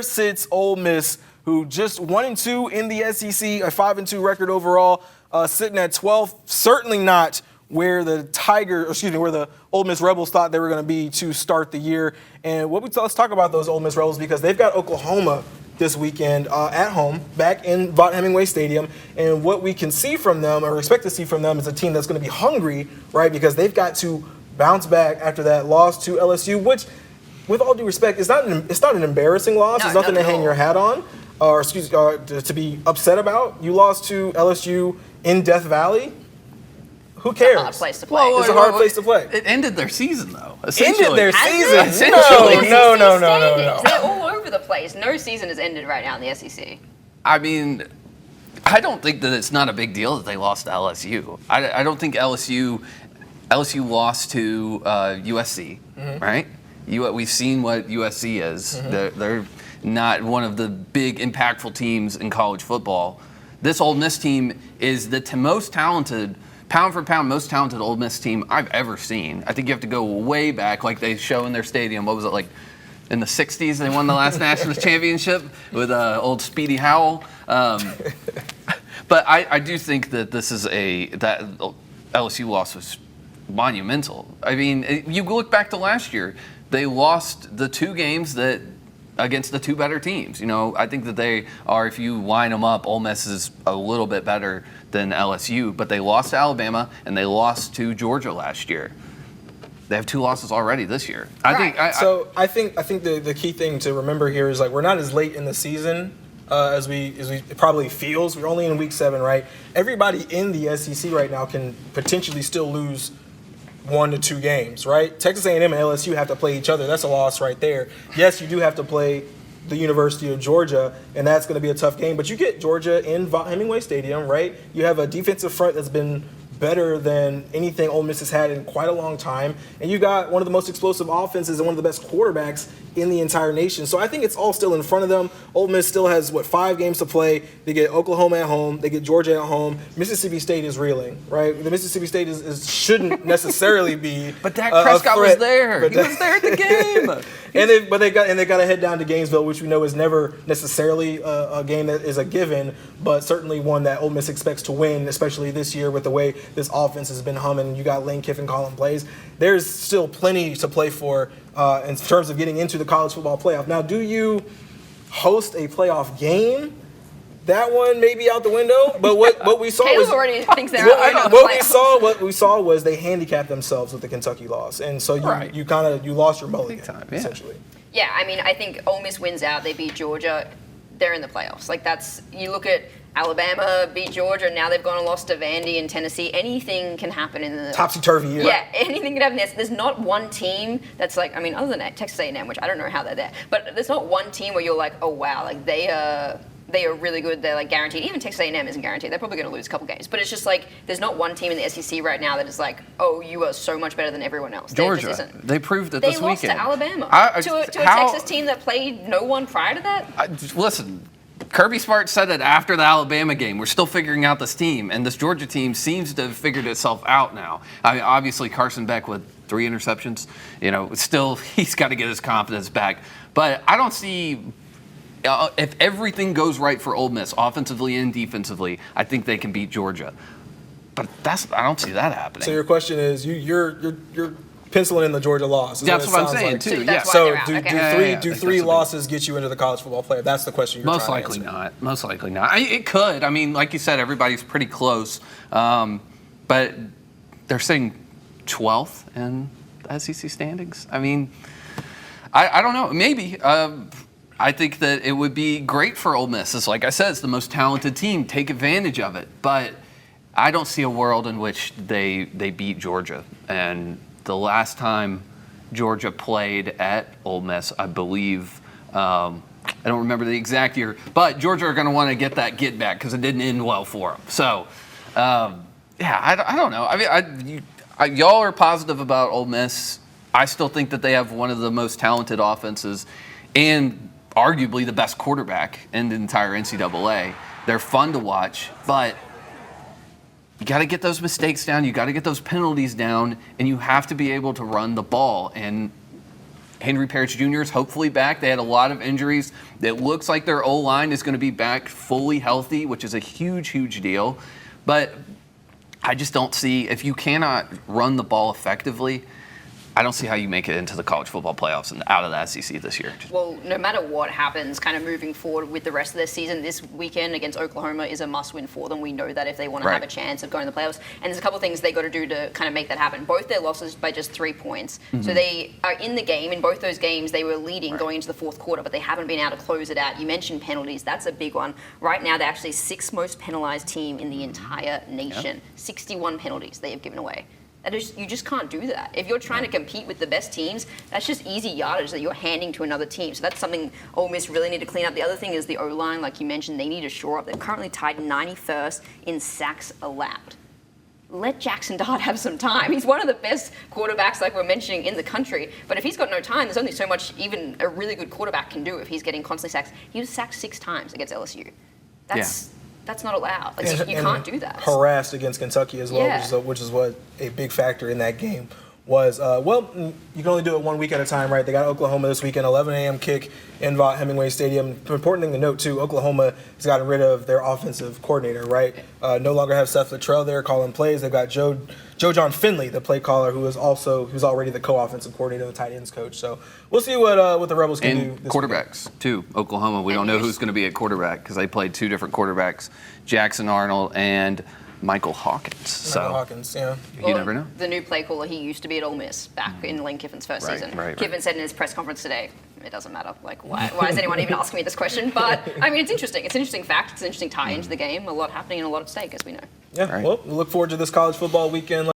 where sits Ole Miss, who just 1-2 in the SEC, a 5-2 record overall, sitting at 12th? Certainly not where the Ole Miss Rebels thought they were going to be to start the year. And let's talk about those Ole Miss Rebels, because they've got Oklahoma this weekend at home, back in Vaught-Hemingway Stadium. And what we can see from them, or expect to see from them, is a team that's going to be hungry, right? Because they've got to bounce back after that loss to LSU, which, with all due respect, it's not an embarrassing loss. It's nothing to hang your hat on, or to be upset about. You lost to LSU in Death Valley. Who cares? It's a hard place to play. It's a hard place to play. It ended their season, though. Ended their season? Essentially. No. They're all over the place. No season has ended right now in the SEC. I mean, I don't think that it's not a big deal that they lost to LSU. I don't think LSU lost to USC, right? We've seen what USC is. They're not one of the big, impactful teams in college football. This Ole Miss team is the most talented, pound for pound, most talented Ole Miss team I've ever seen. I think you have to go way back, like they show in their stadium. What was it, like in the 60s? They won the last national championship with old Speedy Howell. But I do think that that LSU loss was monumental. I mean, you look back to last year, they lost the two games against the two better teams. I think that they are, if you line them up, Ole Miss is a little bit better than LSU, but they lost to Alabama and they lost to Georgia last year. They have two losses already this year. I think the key thing to remember here is, like, we're not as late in the season as we it probably feels. We're only in week 7, right? Everybody in the SEC right now can potentially still lose 1 to 2 games, right? Texas A&M and LSU have to play each other. That's a loss right there. Yes, you do have to play the University of Georgia, and that's going to be a tough game. But you get Georgia in Vaught-Hemingway Stadium, right? You have a defensive front that's been better than anything Ole Miss has had in quite a long time. And you've got one of the most explosive offenses and one of the best quarterbacks in the entire nation. So I think it's all still in front of them. Ole Miss still has, 5 games to play. They get Oklahoma at home. They get Georgia at home. Mississippi State is reeling, right? The Mississippi State shouldn't necessarily be But Dak Prescott was there. He was there at the game. They got to head down to Gainesville, which we know is never necessarily a game that is a given, but certainly one that Ole Miss expects to win, especially this year with the way this offense has been humming. You got Lane Kiffin calling plays. There's still plenty to play for in terms of getting into the college football playoff. Now, do you host a playoff game? That one may be out the window, but what we saw Caleb was already thinks they're out the playoffs. what we saw was they handicapped themselves with the Kentucky loss, and so you lost your mulligan essentially. Yeah, I mean, I think Ole Miss wins out. They beat Georgia. They're in the playoffs. Like, you look at Alabama beat Georgia, and now they've gone and lost to Vandy and Tennessee. Anything can happen in the topsy-turvy year. Yeah, anything can happen. There's not one team that's like, I mean, other than Texas A&M, which I don't know how they're there, but there's not one team where you're like, oh wow, like they are really good. They're like guaranteed. Even Texas A&M isn't guaranteed. They're probably going to lose a couple games. But it's just like there's not one team in the SEC right now that is like, oh, you are so much better than everyone else. Georgia. They proved it this weekend. They lost to Alabama. To a Texas team that played no one prior to that. Listen. Kirby Smart said it after the Alabama game. We're still figuring out this team, and this Georgia team seems to have figured itself out now. I mean, obviously, Carson Beck with 3 interceptions, still he's got to get his confidence back. But I don't see if everything goes right for Ole Miss, offensively and defensively, I think they can beat Georgia. But I don't see that happening. So your question is, you're penciling in the Georgia loss. That's what I'm saying, like. Too. Yeah. So do three losses get you into the college football playoff? That's the question you're Most trying likely to answer. not. Most likely not. It could. I mean, like you said, everybody's pretty close. But they're saying 12th in the SEC standings. I mean, I don't know. Maybe. I think that it would be great for Ole Miss. It's like I said, it's the most talented team. Take advantage of it. But I don't see a world in which they beat Georgia. And the last time Georgia played at Ole Miss, I believe, I don't remember the exact year, but Georgia are going to want to get back because it didn't end well for them. So, I don't know. I mean, y'all are positive about Ole Miss. I still think that they have one of the most talented offenses and arguably the best quarterback in the entire NCAA. They're fun to watch, but you got to get those mistakes down. You got to get those penalties down, and you have to be able to run the ball. And Henry Parrish Jr. is hopefully back. They had a lot of injuries. It looks like their O-line is going to be back fully healthy, which is a huge, huge deal. But I just don't see, if you cannot run the ball effectively, I don't see how you make it into the college football playoffs and out of the SEC this year. Well, no matter what happens, kind of moving forward with the rest of their season, this weekend against Oklahoma is a must-win for them. We know that if they want to have a chance of going to the playoffs. And there's a couple of things they got to do to kind of make that happen. Both their losses by just 3 points. So they are in the game. In both those games, they were leading going into the fourth quarter, but they haven't been able to close it out. You mentioned penalties. That's a big one. Right now, they're actually 6th most penalized team in the entire nation. 61 penalties they have given away. You just can't do that. If you're trying to compete with the best teams, that's just easy yardage that you're handing to another team. So that's something Ole Miss really need to clean up. The other thing is the O-line, like you mentioned, they need to shore up. They're currently tied 91st in sacks allowed. Let Jackson Dart have some time. He's one of the best quarterbacks, like we're mentioning, in the country. But if he's got no time, there's only so much even a really good quarterback can do if he's getting constantly sacks. He was sacked 6 times against LSU. That's not allowed. Like, you can't do that. Harassed against Kentucky as well, which is what a big factor in that game was. You can only do it 1 week at a time, right? They got Oklahoma this weekend, 11 a.m. kick in Vaught Hemingway Stadium. The important thing to note, too, Oklahoma has gotten rid of their offensive coordinator, right? No longer have Seth Luttrell there calling plays. They've got Joe John Finley, the play caller, who's already the co-offensive coordinator, the tight ends coach. So we'll see what the Rebels can do. This quarterbacks weekend. too. Oklahoma, we don't know who's going to be at quarterback because they played 2 different quarterbacks, Jackson Arnold and Michael Hawkins. Hawkins, yeah. You never know. The new play caller, he used to be at Ole Miss back in Lane Kiffin's first season. Kiffin said in his press conference today, it doesn't matter. Like, why is anyone even asking me this question? But, I mean, it's interesting. It's an interesting fact. It's an interesting tie into the game. A lot happening and a lot at stake, as we know. Yeah, well, we look forward to this college football weekend.